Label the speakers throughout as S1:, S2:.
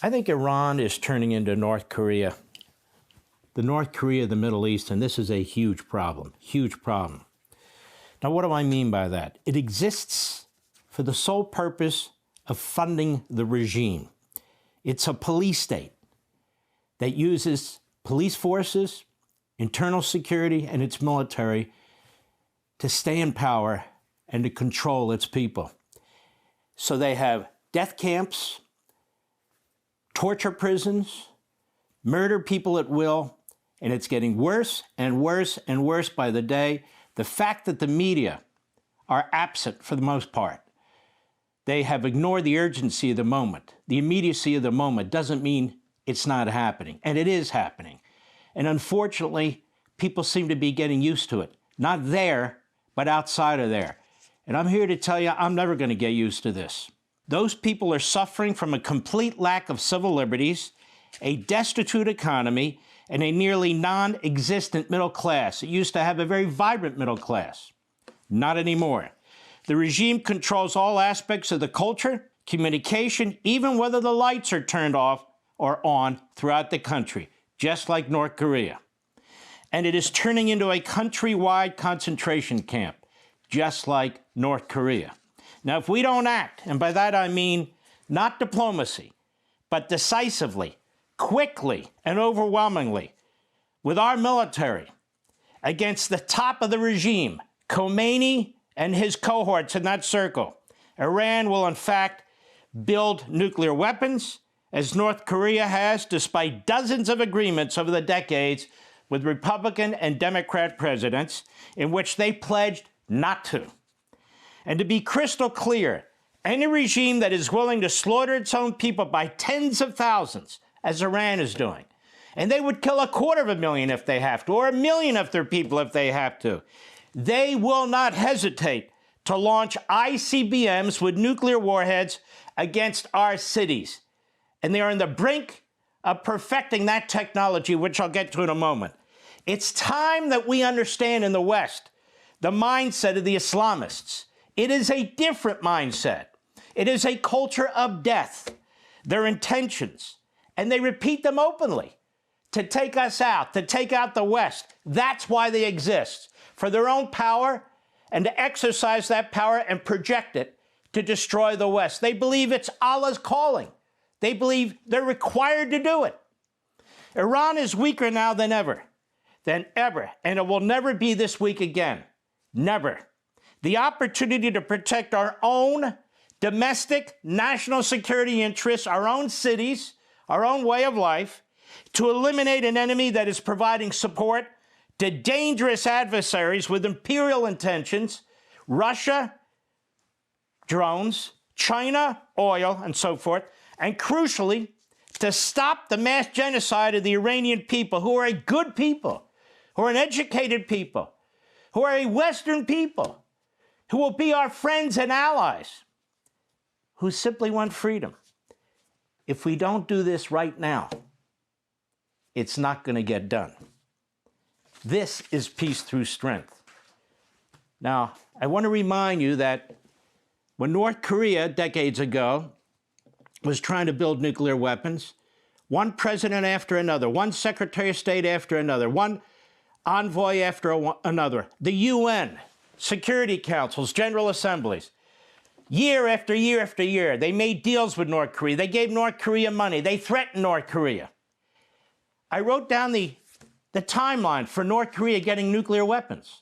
S1: I think Iran is turning into North Korea, the North Korea of the Middle East, and this is a huge problem, huge problem. Now, what do I mean by that? It exists for the sole purpose of funding the regime. It's a police state that uses police forces, internal security, and its military to stay in power and to control its people. So they have death camps, torture prisons, murder people at will, and it's getting worse and worse and worse by the day. The fact that the media are absent for the most part, they have ignored the urgency of the moment. The immediacy of the moment doesn't mean it's not happening, and it is happening. And unfortunately, people seem to be getting used to it. Not there, but outside of there. And I'm here to tell you, I'm never going to get used to this. Those people are suffering from a complete lack of civil liberties, a destitute economy, and a nearly non-existent middle class. It used to have a very vibrant middle class. Not anymore. The regime controls all aspects of the culture, communication, even whether the lights are turned off or on throughout the country, just like North Korea. And it is turning into a countrywide concentration camp, just like North Korea. Now, if we don't act, and by that I mean not diplomacy, but decisively, quickly, and overwhelmingly, with our military, against the top of the regime, Khomeini and his cohorts in that circle, Iran will in fact build nuclear weapons, as North Korea has, despite dozens of agreements over the decades with Republican and Democrat presidents, in which they pledged not to. And to be crystal clear, any regime that is willing to slaughter its own people by tens of thousands, as Iran is doing, and they would kill 250,000 if they have to, or 1 million of their people if they have to, they will not hesitate to launch ICBMs with nuclear warheads against our cities. And they are on the brink of perfecting that technology, which I'll get to in a moment. It's time that we understand in the West the mindset of the Islamists. It is a different mindset. It is a culture of death. Their intentions, and they repeat them openly, to take us out, to take out the West. That's why they exist, for their own power and to exercise that power and project it to destroy the West. They believe it's Allah's calling. They believe they're required to do it. Iran is weaker now than ever, and it will never be this weak again. Never. The opportunity to protect our own domestic national security interests, our own cities, our own way of life, to eliminate an enemy that is providing support to dangerous adversaries with imperial intentions, Russia, drones, China, oil, and so forth, and crucially, to stop the mass genocide of the Iranian people, who are a good people, who are an educated people, who are a Western people, who will be our friends and allies, who simply want freedom. If we don't do this right now, it's not going to get done. This is peace through strength. Now, I want to remind you that when North Korea, decades ago, was trying to build nuclear weapons, one president after another, one secretary of state after another, one envoy after another, the UN, Security Councils, General Assemblies, year after year after year, they made deals with North Korea. They gave North Korea money. They threatened North Korea. I wrote down the timeline for North Korea getting nuclear weapons.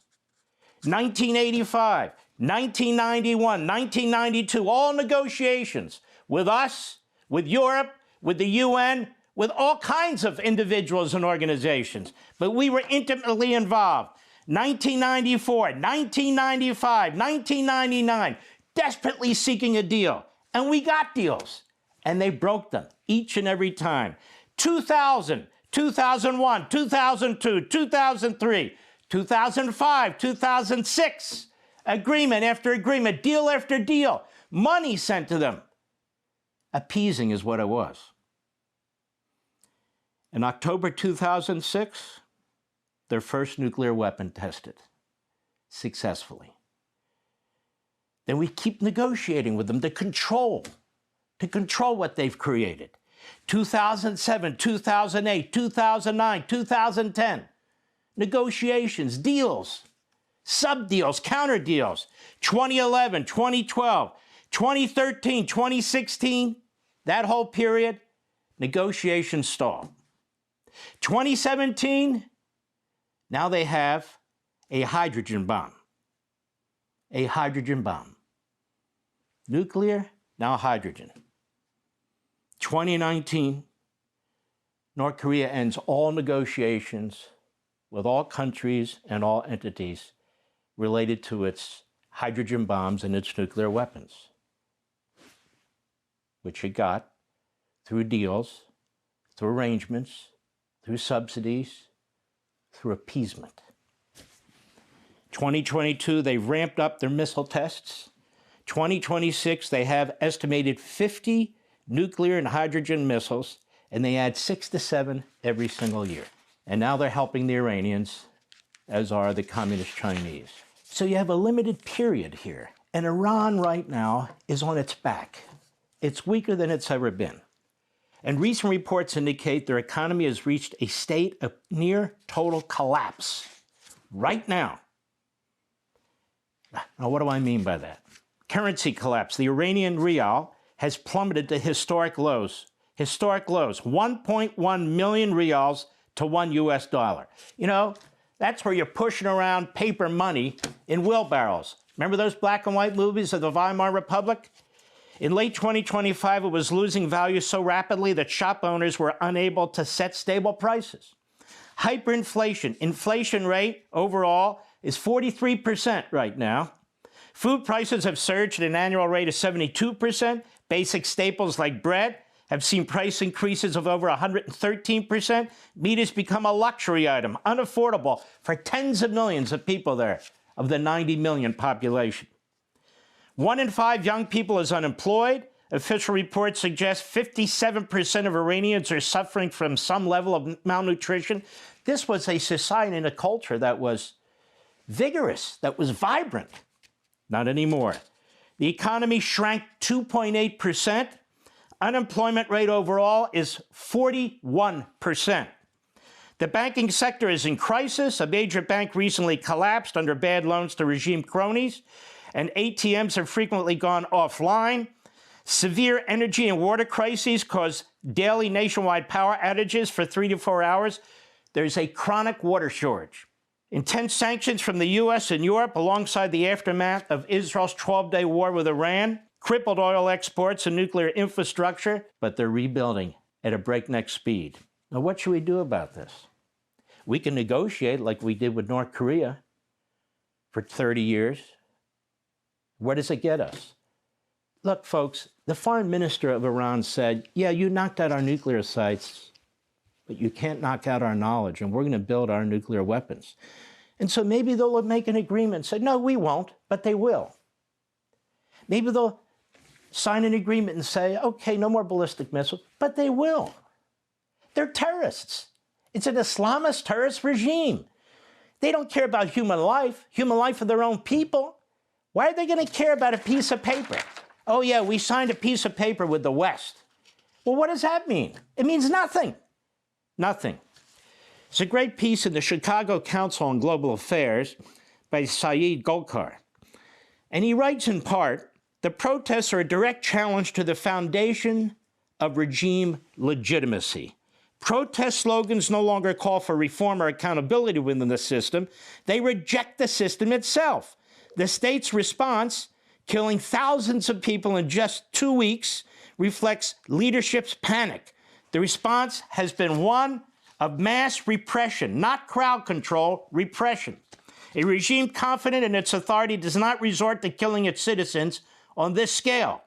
S1: 1985, 1991, 1992, all negotiations with us, with Europe, with the UN, with all kinds of individuals and organizations. But we were intimately involved. 1994, 1995, 1999, desperately seeking a deal. And we got deals. And they broke them each and every time. 2000, 2001, 2002, 2003, 2005, 2006, agreement after agreement, deal after deal, money sent to them. Appeasing is what it was. In October 2006, their first nuclear weapon tested successfully. Then we keep negotiating with them to control what they've created. 2007, 2008, 2009, 2010. Negotiations, deals, sub-deals, counter-deals. 2011, 2012, 2013, 2016, that whole period, negotiations stalled. 2017, now they have a hydrogen bomb. A hydrogen bomb. Nuclear, now hydrogen. 2019, North Korea ends all negotiations with all countries and all entities related to its hydrogen bombs and its nuclear weapons, which it got through deals, through arrangements, through subsidies, through appeasement. 2022, they ramped up their missile tests. 2026, they have estimated 50 nuclear and hydrogen missiles, and they add 6 to 7 every single year. And now they're helping the Iranians, as are the communist Chinese. So you have a limited period here, and Iran right now is on its back. It's weaker than it's ever been. And recent reports indicate their economy has reached a state of near total collapse right now. Now, what do I mean by that? Currency collapse. The Iranian rial has plummeted to historic lows. Historic lows. 1.1 million rials to $1 US. You know, that's where you're pushing around paper money in wheelbarrows. Remember those black and white movies of the Weimar Republic? In late 2025, it was losing value so rapidly that shop owners were unable to set stable prices. Hyperinflation. Inflation rate overall is 43% right now. Food prices have surged at an annual rate of 72%. Basic staples like bread have seen price increases of over 113%. Meat has become a luxury item, unaffordable for tens of millions of people there, of the 90 million population. 1 in 5 young people is unemployed. Official reports suggest 57% of Iranians are suffering from some level of malnutrition. This was a society and a culture that was vigorous, that was vibrant. Not anymore. The economy shrank 2.8%. Unemployment rate overall is 41%. The banking sector is in crisis. A major bank recently collapsed under bad loans to regime cronies, and ATMs have frequently gone offline. Severe energy and water crises cause daily nationwide power outages for 3 to 4 hours. There's a chronic water shortage. Intense sanctions from the U.S. and Europe, alongside the aftermath of Israel's 12-day war with Iran, crippled oil exports and nuclear infrastructure, but they're rebuilding at a breakneck speed. Now, what should we do about this? We can negotiate like we did with North Korea for 30 years. Where does it get us? Look, folks, the foreign minister of Iran said, yeah, you knocked out our nuclear sites, but you can't knock out our knowledge, and we're going to build our nuclear weapons. And so maybe they'll make an agreement and say, no, we won't, but they will. Maybe they'll sign an agreement and say, okay, no more ballistic missiles, but they will. They're terrorists. It's an Islamist terrorist regime. They don't care about human life of their own people. Why are they going to care about a piece of paper? Oh, yeah, we signed a piece of paper with the West. Well, what does that mean? It means nothing. Nothing. It's a great piece in the Chicago Council on Global Affairs by Saeed Golkar. And he writes in part, the protests are a direct challenge to the foundation of regime legitimacy. Protest slogans no longer call for reform or accountability within the system. They reject the system itself. The state's response, killing thousands of people in just 2 weeks, reflects leadership's panic. The response has been one of mass repression, not crowd control, repression. A regime confident in its authority does not resort to killing its citizens on this scale.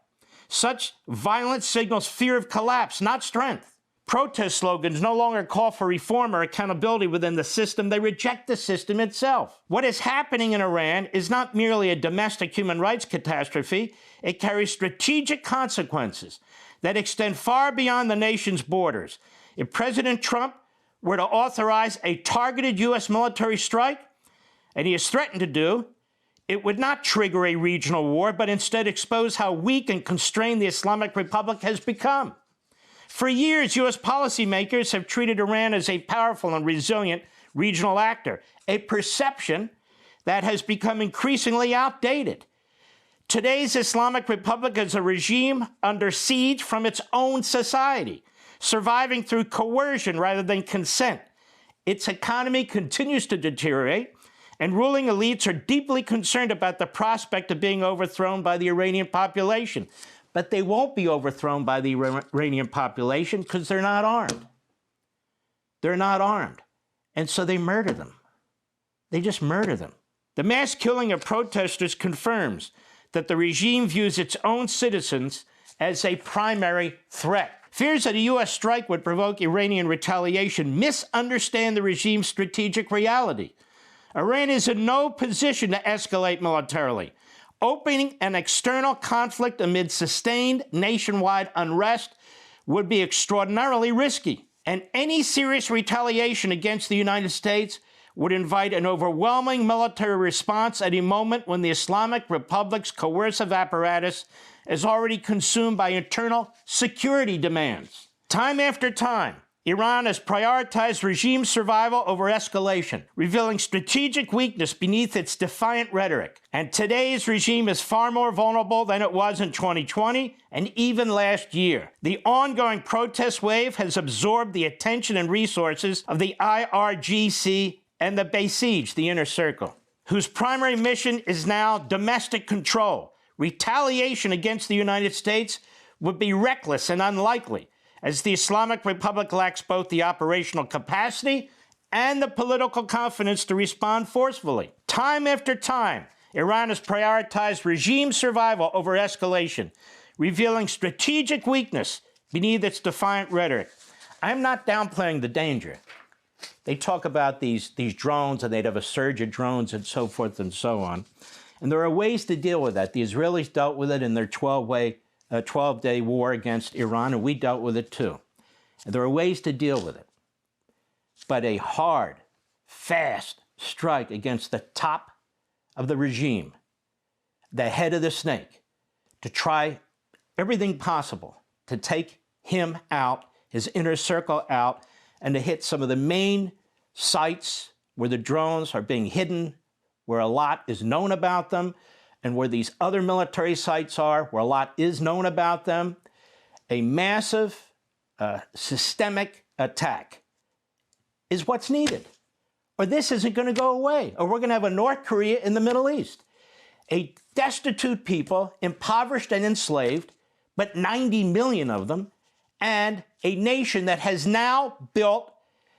S1: Such violence signals fear of collapse, not strength. Protest slogans no longer call for reform or accountability within the system. They reject the system itself. What is happening in Iran is not merely a domestic human rights catastrophe. It carries strategic consequences that extend far beyond the nation's borders. If President Trump were to authorize a targeted U.S. military strike, and he has threatened to do, it would not trigger a regional war, but instead expose how weak and constrained the Islamic Republic has become. For years, U.S. policymakers have treated Iran as a powerful and resilient regional actor, a perception that has become increasingly outdated. Today's Islamic Republic is a regime under siege from its own society, surviving through coercion rather than consent. Its economy continues to deteriorate, and ruling elites are deeply concerned about the prospect of being overthrown by the Iranian population. But they won't be overthrown by the Iranian population because they're not armed. They're not armed. And so they murder them. They just murder them. The mass killing of protesters confirms that the regime views its own citizens as a primary threat. Fears that a U.S. strike would provoke Iranian retaliation misunderstand the regime's strategic reality. Iran is in no position to escalate militarily. Opening an external conflict amid sustained nationwide unrest would be extraordinarily risky, and any serious retaliation against the United States would invite an overwhelming military response at a moment when the Islamic Republic's coercive apparatus is already consumed by internal security demands. Time after time, Iran has prioritized regime survival over escalation, revealing strategic weakness beneath its defiant rhetoric. And today's regime is far more vulnerable than it was in 2020 and even last year. The ongoing protest wave has absorbed the attention and resources of the IRGC and the Basij, the Inner Circle, whose primary mission is now domestic control. Retaliation against the United States would be reckless and unlikely, as the Islamic Republic lacks both the operational capacity and the political confidence to respond forcefully. Time after time, Iran has prioritized regime survival over escalation, revealing strategic weakness beneath its defiant rhetoric. I'm not downplaying the danger. They talk about these drones, and they'd have a surge of drones and so forth and so on. And there are ways to deal with that. The Israelis dealt with it in their 12-day war against Iran, and we dealt with it too. And there are ways to deal with it. But a hard, fast strike against the top of the regime, the head of the snake, to try everything possible to take him out, his inner circle out, and to hit some of the main sites where the drones are being hidden, where a lot is known about them, and where these other military sites are, where a lot is known about them. A massive, systemic attack is what's needed. Or this isn't going to go away. Or we're going to have a North Korea in the Middle East. A destitute people, impoverished and enslaved, but 90 million of them, and a nation that has now built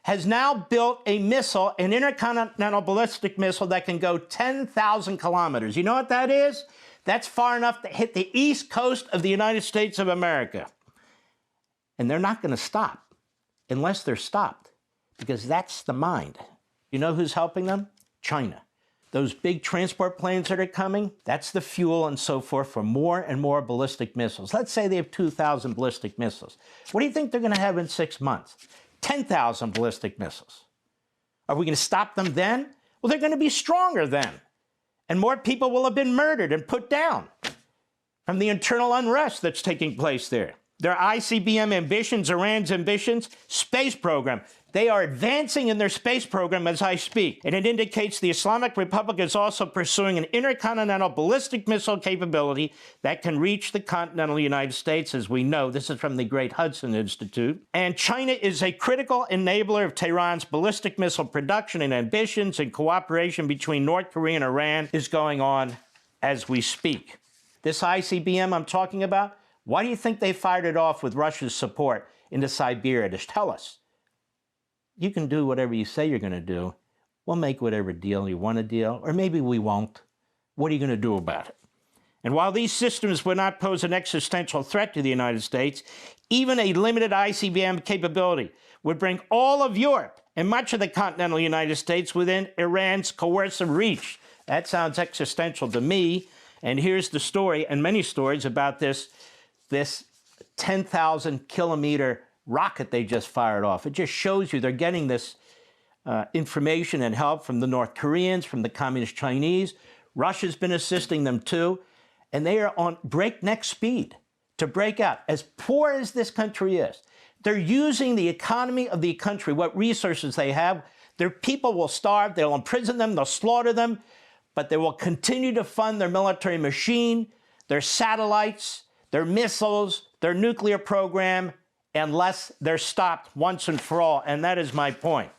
S1: a missile, an intercontinental ballistic missile that can go 10,000 kilometers. You know what that is? That's far enough to hit the east coast of the United States of America. And they're not going to stop unless they're stopped, because that's the mind. You know who's helping them? China. Those big transport planes that are coming, that's the fuel and so forth for more and more ballistic missiles. Let's say they have 2,000 ballistic missiles. What do you think they're going to have in 6 months? 10,000 ballistic missiles. Are we going to stop them then? Well, they're going to be stronger then. And more people will have been murdered and put down from the internal unrest that's taking place there. Their ICBM ambitions, Iran's ambitions, space program. They are advancing in their space program as I speak. And it indicates the Islamic Republic is also pursuing an intercontinental ballistic missile capability that can reach the continental United States, as we know. This is from the Great Hudson Institute. And China is a critical enabler of Tehran's ballistic missile production and ambitions, and cooperation between North Korea and Iran is going on as we speak. This ICBM I'm talking about, why do you think they fired it off with Russia's support into Siberia? To tell us, you can do whatever you say you're going to do. We'll make whatever deal you want to deal, or maybe we won't. What are you going to do about it? And while these systems would not pose an existential threat to the United States, even a limited ICBM capability would bring all of Europe and much of the continental United States within Iran's coercive reach. That sounds existential to me. And here's the story, and many stories about this 10,000 kilometer rocket they just fired off. It just shows you they're getting this information and help from the North Koreans, from the Communist Chinese. Russia's been assisting them too. And they are on breakneck speed. to break out. As poor as this country is, they're using the economy of the country, what resources they have. Their people will starve, they'll imprison them, they'll slaughter them, but they will continue to fund their military machine, their satellites, their missiles, their nuclear program, unless they're stopped once and for all. And that is my point.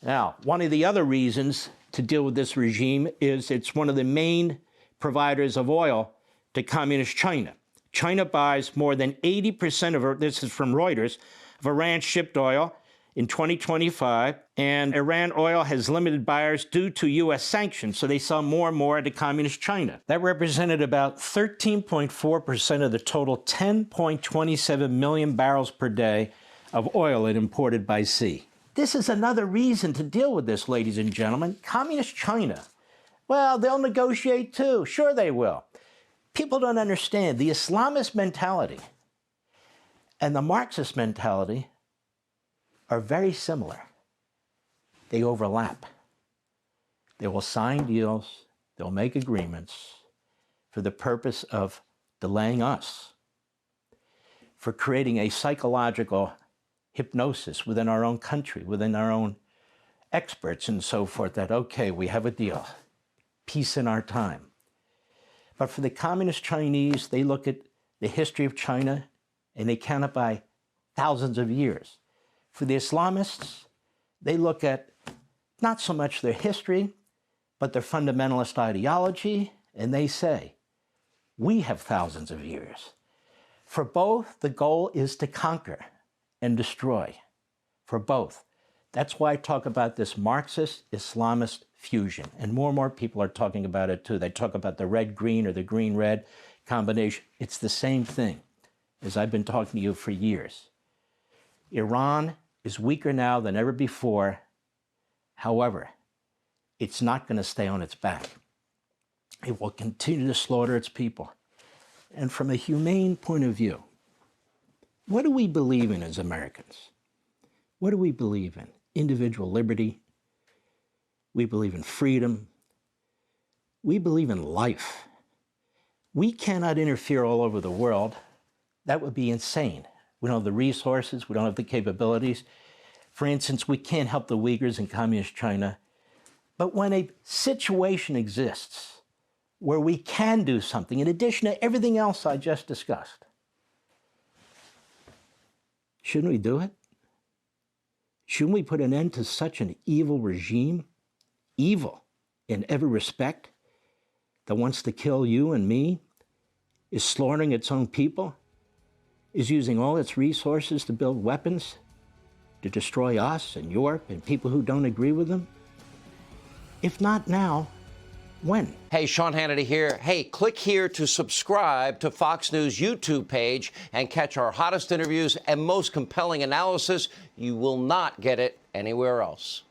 S1: Now, one of the other reasons to deal with this regime is it's one of the main providers of oil to communist China. China buys more than 80% of, this is from Reuters, of Iran's shipped oil in 2025, and Iran oil has limited buyers due to U.S. sanctions, so they sell more and more to communist China. That represented about 13.4% of the total 10.27 million barrels per day of oil it imported by sea. This is another reason to deal with this, ladies and gentlemen. Communist China, well, they'll negotiate too. Sure they will. People don't understand the Islamist mentality and the Marxist mentality are very similar. They overlap. They will sign deals, they'll make agreements for the purpose of delaying us, for creating a psychological hypnosis within our own country, within our own experts and so forth, that, okay, we have a deal, peace in our time. But for the communist Chinese, they look at the history of China and they count it by thousands of years. For the Islamists, they look at not so much their history, but their fundamentalist ideology, and they say, we have thousands of years. For both, the goal is to conquer and destroy. For both. That's why I talk about this Marxist-Islamist fusion. And more people are talking about it too. They talk about the red-green or the green-red combination. It's the same thing, as I've been talking to you for years. Iran is weaker now than ever before. However, it's not going to stay on its back. It will continue to slaughter its people. And from a humane point of view, what do we believe in as Americans? What do we believe in? Individual liberty. We believe in freedom. We believe in life. We cannot interfere all over the world. That would be insane. We don't have the resources. We don't have the capabilities. For instance, we can't help the Uyghurs in communist China. But when a situation exists where we can do something, in addition to everything else I just discussed, shouldn't we do it? Shouldn't we put an end to such an evil regime, evil in every respect, that wants to kill you and me, is slaughtering its own people, is using all its resources to build weapons to destroy us and Europe and people who don't agree with them? If not now, when?
S2: Hey, Sean Hannity here. Hey, click here to subscribe to Fox News YouTube page and catch our hottest interviews and most compelling analysis. You will not get it anywhere else.